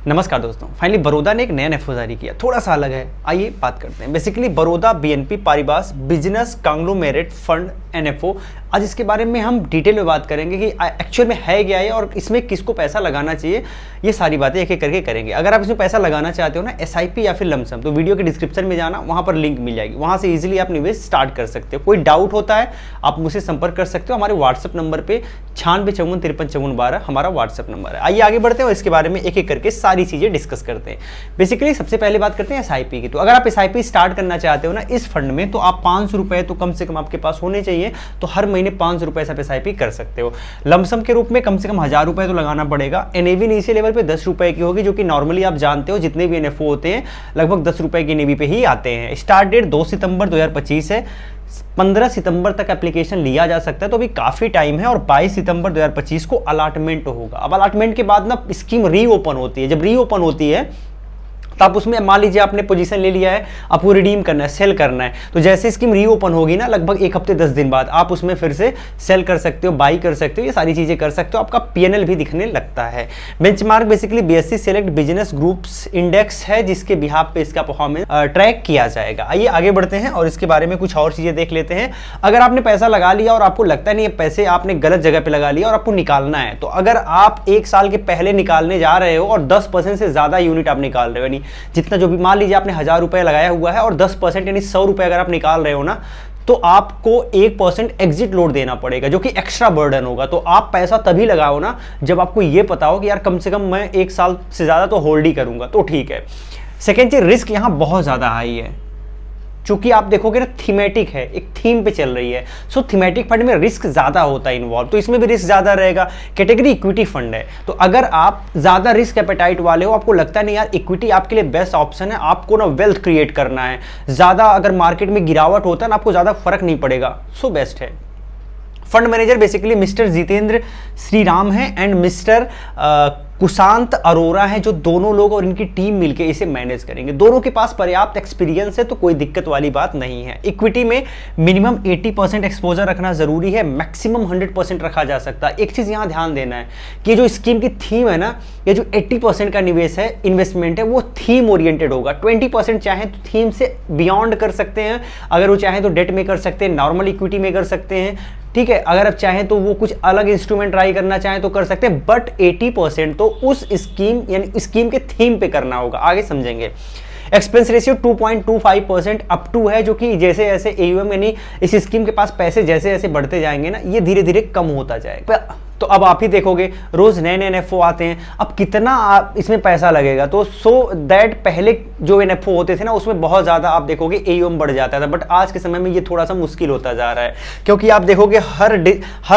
नमस्कार दोस्तों, फाइनली बड़ौदा ने एक नया एनएफओ जारी किया, थोड़ा सा अलग है। आइए बात करते हैं। Basically Baroda B N P Paribas business conglomerate fund N F O, आज इसके बारे में हम डिटेल में बात करेंगे कि एक्चुअल में है क्या है और इसमें किसको पैसा लगाना चाहिए। ये सारी बातें एक एक करके करेंगे। अगर आप इसमें पैसा लगाना चाहते हो ना, एसआईपी या फिर लमसम, तो वीडियो के डिस्क्रिप्शन में जाना, वहाँ पर लिंक मिल जाएगी, वहाँ से इजीली आप निवेश स्टार्ट कर सकते हो। कोई डाउट होता है आप मुझसे संपर्क कर सकते हो हमारे व्हाट्सएप नंबर पर 9654535412 हमारा व्हाट्सएप नंबर है। आइए आगे बढ़ते हैं और इसके बारे में एक एक करके सारी चीजें डिस्कस करते हैं। बेसिकली सबसे पहले बात करते हैं एसआईपी की। तो अगर आप एसआईपी स्टार्ट करना चाहते हो ना इस फंड में, तो आप 500 रुपए तो कम से कम आपके पास होने चाहिए। तो हर महीने 500 रुपए से एसआईपी कर सकते हो। लमसम के रूप में कम से कम 1000 रुपए तो लगाना पड़ेगा। एनएवी इनिशियल लेवल पे 10 रुपए की होगी, जो कि नॉर्मली आप जानते हो जितने भी एनएफओ होते हैं लगभग 10 रुपए की एनएवी पे ही आते हैं। स्टार्ट डेट 2 सितंबर 2025 है। 15 सितंबर तक एप्लीकेशन लिया जा सकता है, तो अभी काफी टाइम है। और 22 सितंबर 2025 को अलॉटमेंट होगा। अब अलॉटमेंट के बाद ना स्कीम रीओपन होती है। जब रीओपन होती है तो आप उसमें मान लीजिए आपने पोजीशन ले लिया है, आपको रिडीम करना है, सेल करना है, तो जैसे स्कीम रीओपन होगी ना लगभग 1 हफ्ते 10 दिन बाद आप उसमें फिर से सेल कर सकते हो, बाई कर सकते हो, ये सारी चीजें कर सकते हो। आपका पीएनएल भी दिखने लगता है। Benchmark basically BSc select business groups index है, जिसके बिहाफ पे इसका परफॉर्मेंस ट्रैक किया जाएगा। आइए आगे बढ़ते हैं और इसके बारे में कुछ और चीजें देख लेते हैं। अगर आपने पैसा लगा लिया और आपको लगता नहीं है पैसे आपने गलत जगह पे लगा लिया और आपको निकालना है, तो अगर आप 1 साल के पहले निकालने जा रहे हो और 10% से ज्यादा यूनिट आप निकाल रहे हो, यानी जितना जो भी मान लीजिए आपने 1000 रुपए लगाया हुआ है और 10% यानी 100 रुपए अगर आप निकाल रहे हो ना, तो आपको 1% एग्जिट लोड देना पड़ेगा, जो कि एक्स्ट्रा बर्डन होगा। तो आप पैसा तभी लगाओ ना जब आपको यह पता हो कि यार कम से कम मैं 1 साल से ज्यादा तो होल्ड ही करूंगा, तो ठीक है। सेकेंड चीज, रिस्क यहां बहुत ज्यादा हाई है। चूंकि आप देखोगे ना थीमेटिक है, एक थीम पे चल रही है, सो थीमेटिक फंड में रिस्क ज्यादा होता है इन्वॉल्व, तो इसमें भी रिस्क ज्यादा रहेगा। कैटेगरी इक्विटी फंड है, तो अगर आप ज्यादा रिस्क एपेटाइट वाले हो, आपको लगता नहीं यार इक्विटी आपके लिए बेस्ट ऑप्शन है, आपको ना वेल्थ क्रिएट करना है, ज्यादा अगर मार्केट में गिरावट होता है ना आपको ज्यादा फर्क नहीं पड़ेगा, सो बेस्ट है। Fund manager basically mister Jitendra Shriram है एंड मिस्टर कुशांत अरोरा है, जो दोनों लोग और इनकी टीम मिलकर इसे मैनेज करेंगे। दोनों के पास पर्याप्त एक्सपीरियंस है, तो कोई दिक्कत वाली बात नहीं है। इक्विटी में मिनिमम 80% एक्सपोजर रखना जरूरी है, मैक्सिमम 100% रखा जा सकता है। एक चीज यहां ध्यान देना है कि जो स्कीम की थीम है ना, ये जो 80% का निवेश है, इन्वेस्टमेंट है, वो थीम ओरिएंटेड होगा। 20% चाहे तो थीम से बियॉन्ड कर सकते हैं, अगर वो चाहे तो डेट में कर सकते हैं, नॉर्मल इक्विटी में कर सकते हैं, ठीक है। अगर आप चाहें तो वो कुछ अलग इंस्ट्रूमेंट ट्राई करना चाहें तो कर सकते हैं, बट 80% तो उस स्कीम यानी स्कीम के थीम पे करना होगा। आगे समझेंगे। एक्सपेंस रेशियो 2.25% अप टू है, जो कि जैसे जैसे एयूएम यानी इस स्कीम के पास पैसे जैसे जैसे बढ़ते जाएंगे ना, ये धीरे धीरे कम होता जाएगा। तो अब आप ही देखोगे रोज नए नए एनएफओ आते हैं, अब कितना आप इसमें पैसा लगेगा, तो सो दैट पहले जो एनएफओ होते थे ना उसमें बहुत ज्यादा आप देखोगे एयूएम बढ़ जाता था, बट आज के समय में ये थोड़ा सा मुश्किल होता जा रहा है, क्योंकि आप देखोगे हर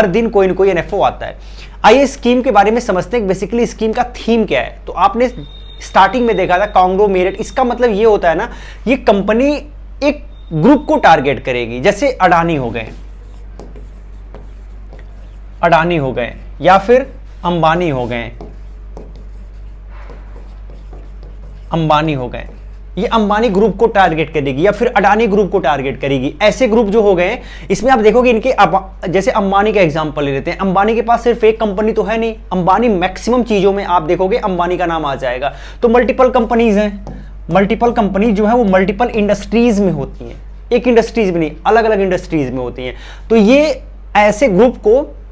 दिन कोई ना कोई एनएफओ आता है। आइए स्कीम के बारे में समझते हैं। बेसिकली स्कीम का थीम क्या है। तो आपने स्टार्टिंग में देखा था कांग्लोमेरेट, इसका मतलब ये होता है ना, ये कंपनी एक ग्रुप को टारगेट करेगी। जैसे अडानी हो गए या फिर अंबानी हो गए, ये अंबानी ग्रुप को टारगेट करेगी या फिर अडानी ग्रुप को टारगेट करेगी। ऐसे ग्रुप जो हो गए, इसमें आप देखोगे इनके जैसे अंबानी का एग्जांपल ले लेते हैं। अंबानी के पास सिर्फ एक कंपनी तो है नहीं, अंबानी मैक्सिमम चीजों में आप देखोगे अंबानी का नाम आ जाएगा। तो मल्टीपल कंपनीज हैं, मल्टीपल कंपनी जो है वो मल्टीपल इंडस्ट्रीज में होती हैं, एक इंडस्ट्रीज में नहीं, अलग अलग इंडस्ट्रीज में होती हैं। तो ये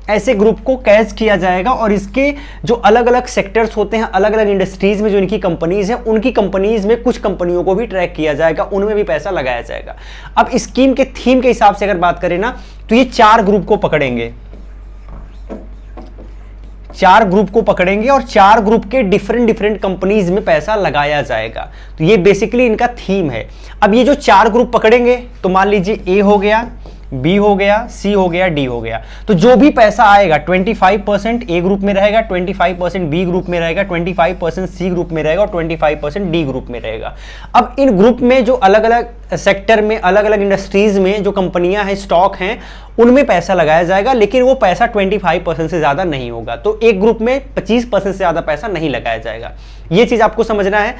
ऐसे ग्रुप को कैच किया जाएगा और इसके जो अलग अलग सेक्टर्स होते हैं, अलग अलग इंडस्ट्रीज में जो इनकी कंपनीज हैं, उनकी कंपनीज में कुछ कंपनियों को भी ट्रैक किया जाएगा, उनमें भी पैसा लगाया जाएगा। अब स्कीम के थीम के हिसाब से अगर बात करें ना, तो ये 4 ग्रुप को पकड़ेंगे, 4 ग्रुप को पकड़ेंगे और 4 ग्रुप के डिफरेंट कंपनीज में पैसा लगाया जाएगा। तो ये बेसिकली इनका थीम है। अब ये जो 4 ग्रुप पकड़ेंगे, तो मान लीजिए ए हो गया, बी हो गया, सी हो गया, डी हो गया, तो जो भी पैसा आएगा 25% ए ग्रुप में रहेगा, 25% बी ग्रुप में रहेगा, 25% सी ग्रुप में रहेगा और 25% डी ग्रुप में रहेगा। अब इन ग्रुप में जो अलग अलग सेक्टर में, अलग अलग इंडस्ट्रीज में जो कंपनियां हैं, स्टॉक हैं, उनमें पैसा लगाया जाएगा, लेकिन वो पैसा 25% से ज्यादा नहीं होगा। तो एक ग्रुप में 25% से ज्यादा पैसा नहीं लगाया जाएगा। ये चीज आपको समझना है।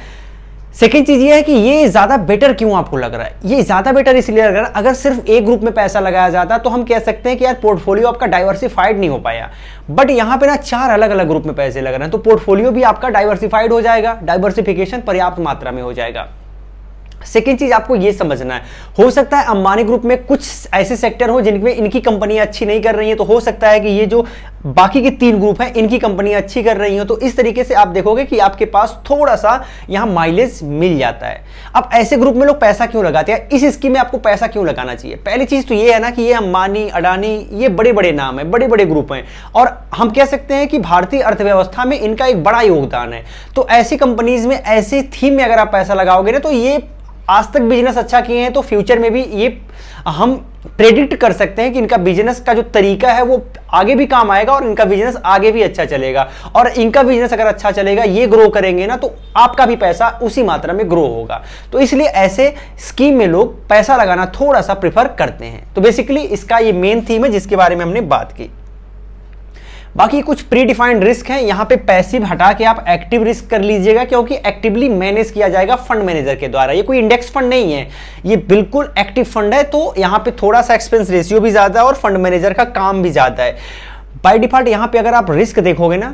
सेकेंड चीज ये है कि ये ज्यादा बेटर क्यों आपको लग रहा है। ये ज्यादा बेटर इसलिए लग रहा है, अगर सिर्फ एक ग्रुप में पैसा लगाया जाता तो हम कह सकते हैं कि यार पोर्टफोलियो आपका डाइवर्सिफाइड नहीं हो पाया, बट यहां पे ना 4 अलग अलग ग्रुप में पैसे लग रहे हैं, तो पोर्टफोलियो भी आपका डाइवर्सिफाइड हो जाएगा, डाइवर्सिफिकेशन पर्याप्त मात्रा में हो जाएगा। सेकेंड चीज आपको यह समझना है, हो सकता है अंबानी ग्रुप में कुछ ऐसे सेक्टर हो जिनमें इनकी कंपनियां अच्छी नहीं कर रही हैं, तो हो सकता है कि ये जो बाकी के 3 ग्रुप हैं इनकी कंपनियां अच्छी कर रही हो, तो इस तरीके से आप देखोगे कि आपके पास थोड़ा सा यहां माइलेज मिल जाता है। अब ऐसे ग्रुप में लोग पैसा क्यों लगाते हैं, इस स्कीम में आपको पैसा क्यों लगाना चाहिए। पहली चीज तो ये है ना कि ये अंबानी, अडानी, ये बड़े बड़े नाम है, बड़े बड़े ग्रुप हैं, और हम कह सकते हैं कि भारतीय अर्थव्यवस्था में इनका एक बड़ा योगदान है। तो ऐसी कंपनीज में, ऐसी थीम में अगर आप पैसा लगाओगे ना, तो ये आज तक बिजनेस अच्छा किए हैं, तो फ्यूचर में भी ये हम प्रेडिक्ट कर सकते हैं कि इनका बिजनेस का जो तरीका है वो आगे भी काम आएगा और इनका बिजनेस आगे भी अच्छा चलेगा। और इनका बिजनेस अगर अच्छा चलेगा, ये ग्रो करेंगे ना, तो आपका भी पैसा उसी मात्रा में ग्रो होगा। तो इसलिए ऐसे स्कीम में लोग पैसा लगाना थोड़ा सा प्रेफर करते हैं। तो बेसिकली इसका ये मेन थीम है जिसके बारे में हमने बात की। बाकी कुछ प्री डिफाइंड रिस्क हैं, यहां पे पैसिव हटा के आप एक्टिव रिस्क कर लीजिएगा, क्योंकि एक्टिवली मैनेज किया जाएगा फंड मैनेजर के द्वारा। ये कोई इंडेक्स फंड नहीं है, ये बिल्कुल एक्टिव फंड है, तो यहां पे थोड़ा सा एक्सपेंस रेशियो भी ज्यादा है और फंड मैनेजर का काम भी ज्यादा है। बाय डिफॉल्ट यहां पे अगर आप रिस्क देखोगे ना,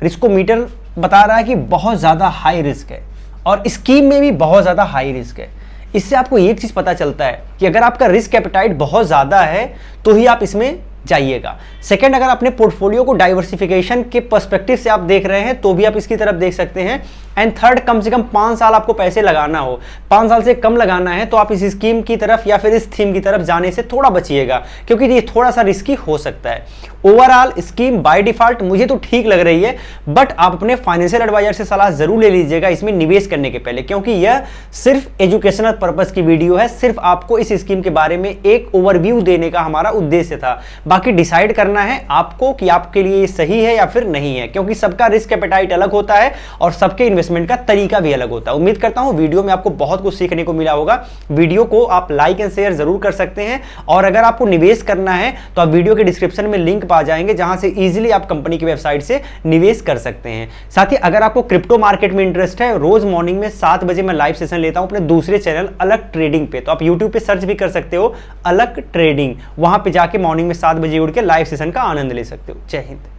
रिस्कोमीटर बता रहा है कि बहुत ज्यादा हाई रिस्क है, और स्कीम में भी बहुत ज्यादा हाई रिस्क है। इससे आपको एक चीज पता चलता है कि अगर आपका रिस्क एपेटाइट बहुत ज्यादा है तो ही आप इसमें जाइएगा। सेकंड, अगर अपने पोर्टफोलियो को डाइवर्सिफिकेशन के पर्सपेक्टिव से आप देख रहे हैं तो भी आप इसकी तरफ देख सकते हैं। एंड थर्ड, कम से कम 5 साल आपको पैसे लगाना हो, 5 साल से कम लगाना है, तो आप इस स्कीम की तरफ या फिर इस थीम की तरफ जाने से थोड़ा बचिएगा, क्योंकि ये थोड़ा सा रिस्की हो सकता है। ओवरऑल स्कीम बाय डिफॉल्ट मुझे तो ठीक लग रही है, बट आप अपने फाइनेंशियल एडवाइजर से सलाह जरूर ले लीजिएगा इसमें निवेश करने के पहले, क्योंकि यह सिर्फ एजुकेशनल पर्पस की वीडियो है। सिर्फ आपको इस स्कीम के बारे में एक ओवरव्यू देने का हमारा उद्देश्य था। बाकी डिसाइड करना है आपको कि आपके लिए ये सही है या फिर नहीं है, क्योंकि सबका रिस्क एपेटाइट अलग होता है और सबके इन्वेस्टमेंट का तरीका भी अलग होता है। उम्मीद करता हूं वीडियो में आपको बहुत कुछ सीखने को मिला होगा। वीडियो को आप लाइक एंड शेयर जरूर कर सकते हैं, और अगर आपको निवेश करना है तो आप वीडियो के डिस्क्रिप्शन में लिंक पा जाएंगे जहां से इजीली आप कंपनी की वेबसाइट से निवेश कर सकते हैं। साथ ही अगर आपको क्रिप्टो मार्केट में इंटरेस्ट है, रोज मॉर्निंग में 7 बजे मैं लाइव सेशन लेता हूं अपने दूसरे चैनल अलग ट्रेडिंग पे, तो आप यूट्यूब पे सर्च भी कर सकते हो अलग ट्रेडिंग, वहां पे जाके मॉर्निंग में 7 बजे उठ के लाइव सेशन का आनंद ले सकते हो। जय हिंद।